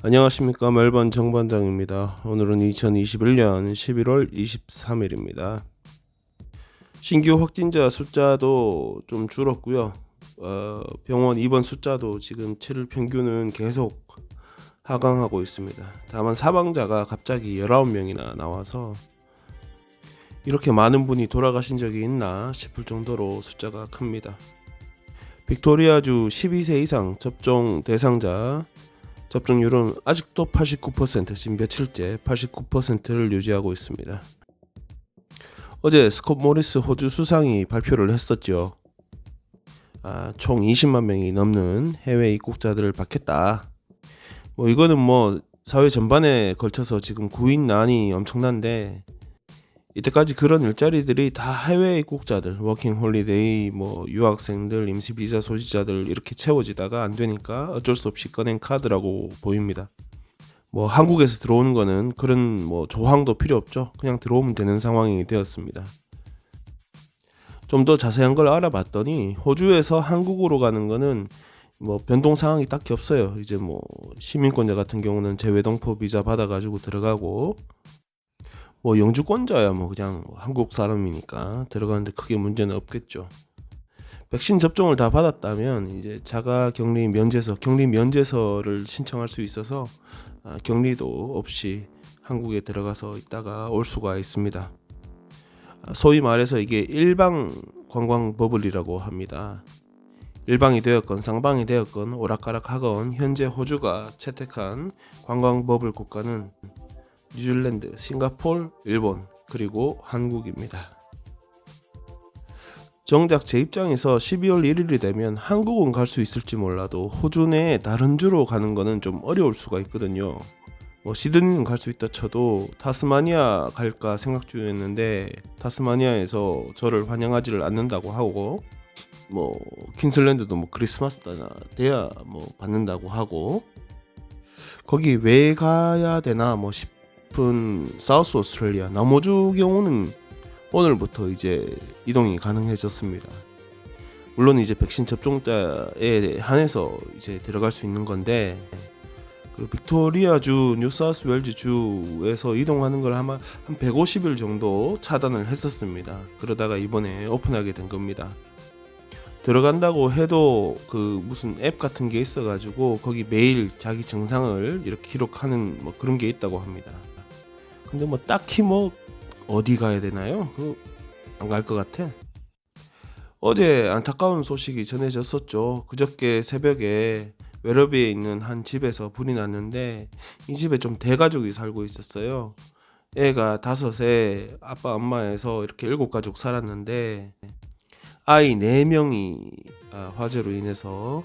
안녕하십니까, 멜번 정반장입니다. 오늘은 2021년 11월 23일입니다. 신규 확진자 숫자도 좀 줄었고요. 병원 입원 숫자도 지금 7일 평균은 계속 하강하고 있습니다. 다만 사망자가 갑자기 19명이나 나와서 이렇게 많은 분이 돌아가신 적이 있나 싶을 정도로 숫자가 큽니다. 빅토리아주 12세 이상 접종 대상자 접종률은 아직도 89%, 지금 며칠째 89%를 유지하고 있습니다. 어제 스콧 모리스 호주 수상이 발표를 했었죠. 총 20만 명이 넘는 해외 입국자들을 받겠다. 이거는 사회 전반에 걸쳐서 지금 구인난이 엄청난데, 이때까지 그런 일자리들이 다 해외 입국자들, 워킹 홀리데이, 유학생들, 임시 비자 소지자들 이렇게 채워지다가 안 되니까 어쩔 수 없이 꺼낸 카드라고 보입니다. 한국에서 들어오는 거는 그런 조항도 필요 없죠. 그냥 들어오면 되는 상황이 되었습니다. 좀 더 자세한 걸 알아봤더니 호주에서 한국으로 가는 거는 변동 사항이 딱히 없어요. 이제 시민권자 같은 경우는 재외동포 비자 받아가지고 들어가고, 영주권자야 그냥 한국 사람이니까 들어가는데 크게 문제는 없겠죠. 백신 접종을 다 받았다면 이제 자가 격리 면제서를 신청할 수 있어서 격리도 없이 한국에 들어가서 있다가 올 수가 있습니다. 소위 말해서 이게 일방 관광 버블이라고 합니다. 일방이 되었건 상방이 되었건 오락가락하건 현재 호주가 채택한 관광 버블 국가는 뉴질랜드, 싱가포르, 일본, 그리고 한국입니다. 정작 제 입장에서 12월 1일이 되면 한국은 갈 수 있을지 몰라도 호주 내 다른 주로 가는 거는 좀 어려울 수가 있거든요. 시드니는 갈 수 있다 쳐도 타스마니아 갈까 생각 중이었는데 타스마니아에서 저를 환영하지를 않는다고 하고, 퀸슬랜드도 크리스마스나 돼야 받는다고 하고, 거기 왜 가야 되나 싶은 사우스 오스트레일리아 남호주 경우는 오늘부터 이제 이동이 가능해졌습니다. 물론 이제 백신 접종자에 한해서 이제 들어갈 수 있는 건데, 그 빅토리아주, 뉴사우스웨일즈 주에서 이동하는 걸 아마 한 150일 정도 차단을 했었습니다. 그러다가 이번에 오픈하게 된 겁니다. 들어간다고 해도 그 무슨 앱 같은 게 있어가지고 거기 매일 자기 증상을 이렇게 기록하는 그런 게 있다고 합니다. 근데 딱히 어디 가야 되나요? 안 갈 것 같아. 어제 안타까운 소식이 전해졌었죠. 그저께 새벽에 웨러비에 있는 한 집에서 불이 났는데, 이 집에 좀 대가족이 살고 있었어요. 애가 5에 아빠 엄마에서 이렇게 7가족 살았는데, 아이 4명이 화재로 인해서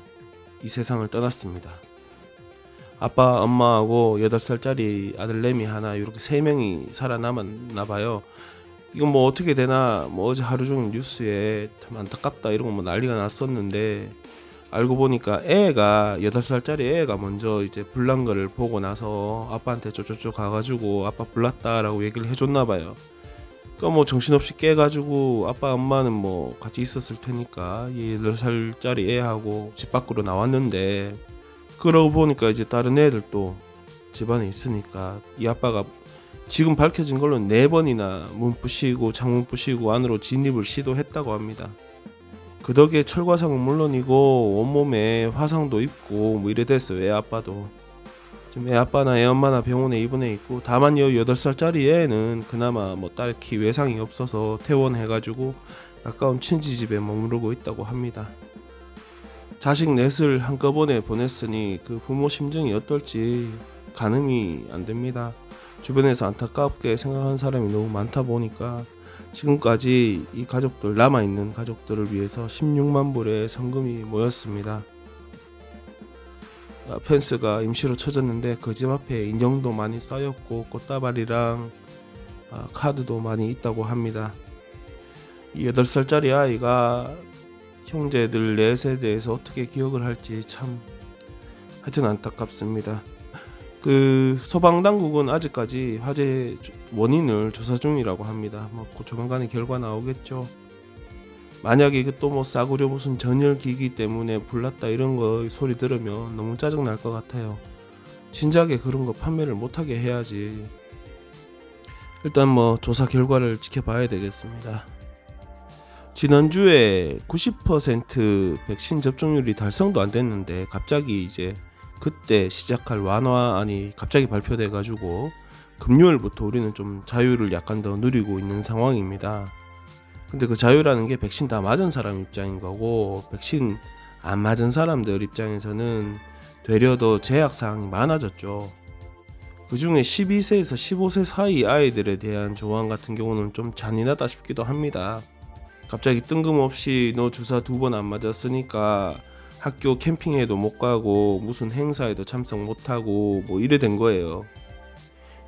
이 세상을 떠났습니다. 아빠 엄마하고 8살짜리 아들내미 하나, 이렇게 3명이 살아남았나 봐요. 이건 어떻게 되나, 어제 하루 종일 뉴스에 참 안타깝다 이런 거 난리가 났었는데, 알고 보니까 애가 8살짜리 애가 먼저 이제 불난 거를 보고 나서 아빠한테 쪼쪼쪼 가가지고 아빠 불났다라고 얘기를 해줬나 봐요. 그러니까 정신없이 깨가지고 아빠 엄마는 같이 있었을 테니까 이 8살짜리 애하고 집 밖으로 나왔는데, 그러고 보니까 이제 다른 애들도 집안에 있으니까 이 아빠가 지금 밝혀진 걸로 4번이나 문 부시고 창문 부시고 안으로 진입을 시도했다고 합니다. 그 덕에 철과상은 물론이고 온몸에 화상도 입고 이래 됐어요. 애 아빠도 지금 애 아빠나 애 엄마나 병원에 입원해 있고, 다만 8살짜리 애는 그나마 딱히 외상이 없어서 퇴원해가지고 가까운 친지 집에 머무르고 있다고 합니다. 자식 넷을 한꺼번에 보냈으니 그 부모 심정이 어떨지 가늠이 안 됩니다. 주변에서 안타깝게 생각하는 사람이 너무 많다 보니까 지금까지 이 가족들, 남아있는 가족들을 위해서 16만 불의 성금이 모였습니다. 펜스가 임시로 쳐졌는데 그 집 앞에 인형도 많이 쌓였고 꽃다발이랑 카드도 많이 있다고 합니다. 이 8살짜리 아이가 형제들 넷에 대해서 어떻게 기억을 할지 참 하여튼 안타깝습니다. 그 소방당국은 아직까지 화재 원인을 조사 중이라고 합니다. 조만간에 결과 나오겠죠. 만약에 또 싸구려 무슨 전열기기 때문에 불났다 이런 거 소리 들으면 너무 짜증 날 것 같아요. 진작에 그런 거 판매를 못하게 해야지. 일단 뭐 조사 결과를 지켜봐야 되겠습니다. 지난주에 90% 백신 접종률이 달성도 안 됐는데 갑자기 이제 그때 시작할 완화안이 갑자기 발표돼 가지고 금요일부터 우리는 좀 자유를 약간 더 누리고 있는 상황입니다. 근데 그 자유라는 게 백신 다 맞은 사람 입장인 거고, 백신 안 맞은 사람들 입장에서는 되려 더 제약 사항이 많아졌죠. 그 중에 12세에서 15세 사이 아이들에 대한 조항 같은 경우는 좀 잔인하다 싶기도 합니다. 갑자기 뜬금없이 너 주사 2번 안 맞았으니까 학교 캠핑에도 못 가고 무슨 행사에도 참석 못 하고 뭐 이래 된 거예요.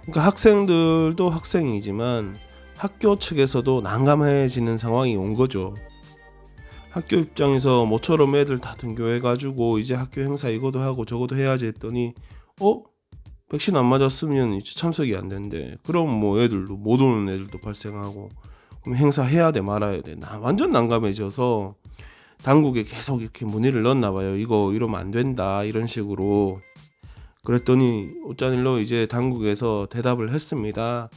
그러니까 학생들도 학생이지만 학교 측에서도 난감해지는 상황이 온 거죠. 학교 입장에서 모처럼 애들 다 등교해가지고 이제 학교 행사 이거도 하고 저거도 해야지 했더니 백신 안 맞았으면 이제 참석이 안 된대. 그럼 뭐 애들도 못 오는 애들도 발생하고, 그럼 행사 해야 돼 말아야 돼. 완전 난감해져서 당국에 계속 이렇게 문의를 넣었나 봐요. 이거 이러면 안 된다 이런 식으로. 그랬더니 어짠일로 이제 당국에서 대답을 했습니다.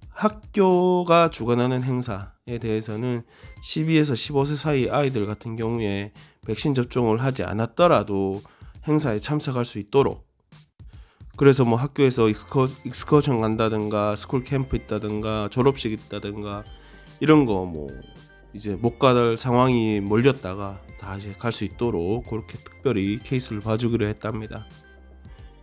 학교가 주관하는 행사에 대해서는 12에서 15세 사이 아이들 같은 경우에 백신 접종을 하지 않았더라도 행사에 참석할 수 있도록, 그래서 뭐 학교에서 익스커션 간다든가 스쿨 캠프 있다든가 졸업식 있다든가 이런 거 뭐 이제 못 갈 상황이 몰렸다가 다 이제 갈 수 있도록 그렇게 특별히 케이스를 봐주기로 했답니다.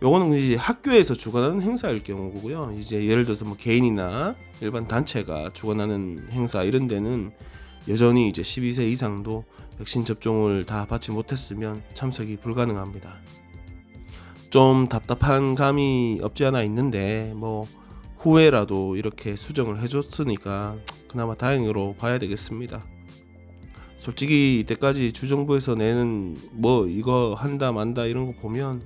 요거는 이제 학교에서 주관하는 행사일 경우고요. 이제 예를 들어서 뭐 개인이나 일반 단체가 주관하는 행사 이런 데는 여전히 이제 12세 이상도 백신 접종을 다 받지 못했으면 참석이 불가능합니다. 좀 답답한 감이 없지 않아 있는데 뭐 후회라도 이렇게 수정을 해줬으니까 그나마 다행으로 봐야 되겠습니다. 솔직히 이때까지 주정부에서 내는 뭐 이거 한다 만다 이런 거 보면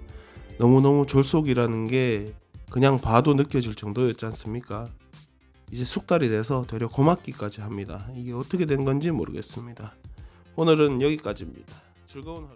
너무너무 졸속이라는 게 그냥 봐도 느껴질 정도였지 않습니까? 이제 숙달이 돼서 되려 고맙기까지 합니다. 이게 어떻게 된 건지 모르겠습니다. 오늘은 여기까지입니다. 즐거운 하루.